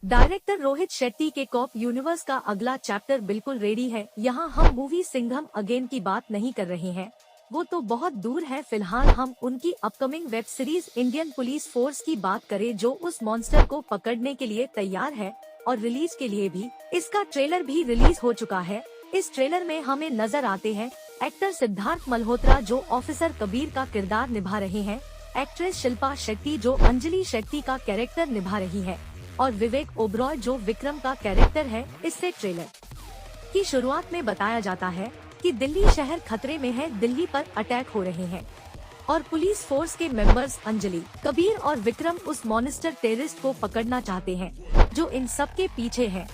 Director Rohit Shetty के cop universe का अगला चैप्टर बिल्कुल रेडी है। यहाँ हम मूवी सिंघम अगेन की बात नहीं कर रहे हैं, वो तो बहुत दूर है। फिलहाल हम उनकी upcoming web series Indian police force की बात करें, जो उस मॉन्स्टर को पकड़ने के लिए तैयार है और रिलीज के लिए भी इसका ट्रेलर भी रिलीज हो चुका है। इस ट्रेलर में हमें नजर आते हैं एक्टर सिद्धार्थ मल्होत्रा जो ऑफिसर कबीर का किरदार निभा रहे हैं, एक्ट्रेस शिल्पा शेट्टी जो अंजलि शेट्टी का कैरेक्टर निभा रही है और विवेक ओबरॉय जो विक्रम का कैरेक्टर है। इससे ट्रेलर की शुरुआत में बताया जाता है कि दिल्ली शहर खतरे में है, दिल्ली पर अटैक हो रहे हैं और पुलिस फोर्स के मेंबर्स अंजलि, कबीर और विक्रम उस मॉन्स्टर टेररिस्ट को पकड़ना चाहते हैं जो इन सब के पीछे है।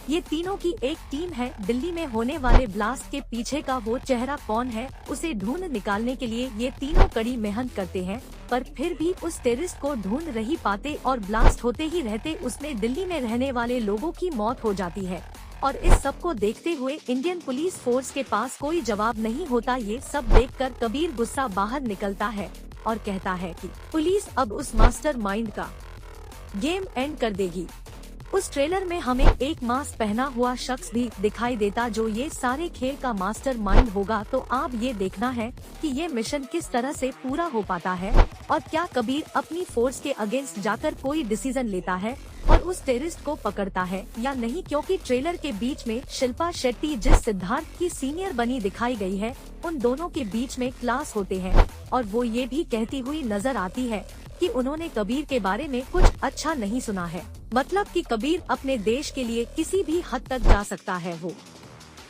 ये तीनों की एक टीम है। दिल्ली में होने वाले ब्लास्ट के पीछे का वो चेहरा कौन है, उसे ढूंढ निकालने के लिए ये तीनों कड़ी मेहनत करते हैं, पर फिर भी उस टेररिस्ट को ढूंढ नहीं पाते और ब्लास्ट होते ही रहते उसमें दिल्ली में रहने वाले लोगों की मौत हो जाती है। और इस सब को देखते हुए इंडियन पुलिस फोर्स के पास कोई जवाब नहीं होता। ये सब देखकर कबीर गुस्सा बाहर निकलता है और कहता है कि पुलिस अब उस मास्टर माइंड का गेम एंड कर देगी। उस ट्रेलर में हमें एक मास्क पहना हुआ शख्स भी दिखाई देता जो ये सारे खेल का मास्टर माइंड होगा। तो आप ये देखना है कि ये मिशन किस तरह से पूरा हो पाता है और क्या कबीर अपनी फोर्स के अगेंस्ट जाकर कोई डिसीजन लेता है और उस टेररिस्ट को पकड़ता है या नहीं, क्योंकि ट्रेलर के बीच में शिल्पा शेट्टी जिस सिद्धार्थ की सीनियर बनी दिखाई गई है, उन दोनों के बीच में क्लास होते हैं और वो ये भी कहती हुई नजर आती है कि उन्होंने कबीर के बारे में कुछ अच्छा नहीं सुना है। मतलब कि कबीर अपने देश के लिए किसी भी हद तक जा सकता है, वो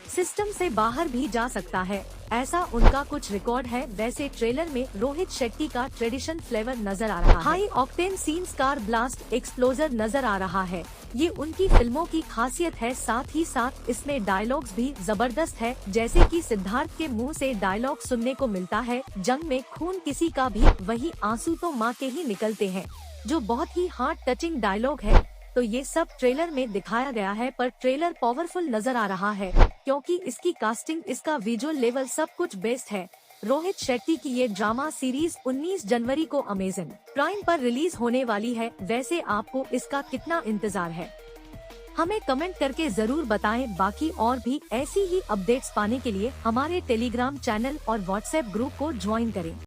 सिस्टम से बाहर भी जा सकता है, ऐसा उनका कुछ रिकॉर्ड है। वैसे ट्रेलर में रोहित शेट्टी का ट्रेडिशन फ्लेवर नजर आ रहा है, high octane scenes, car blast, एक्सप्लोजर नजर आ रहा है। ये उनकी फिल्मों की खासियत है। साथ ही साथ इसमें डायलॉग्स भी जबरदस्त है, जैसे कि सिद्धार्थ के मुंह से डायलॉग सुनने को मिलता है, जंग में खून किसी का भी वही आंसू तो माँ के ही निकलते हैं, जो बहुत ही हार्ट टचिंग डायलॉग है। तो ये सब ट्रेलर में दिखाया गया है, पर ट्रेलर पावरफुल नजर आ रहा है क्योंकि इसकी कास्टिंग, इसका विजुअल लेवल सब कुछ बेस्ट है। रोहित शेट्टी की ये ड्रामा सीरीज 19 जनवरी को अमेज़न प्राइम पर रिलीज होने वाली है। वैसे आपको इसका कितना इंतजार है, हमें कमेंट करके जरूर बताएं। बाकी और भी ऐसी ही अपडेट्स पाने के लिए हमारे टेलीग्राम चैनल और व्हाट्सएप ग्रुप को ज्वाइन करें।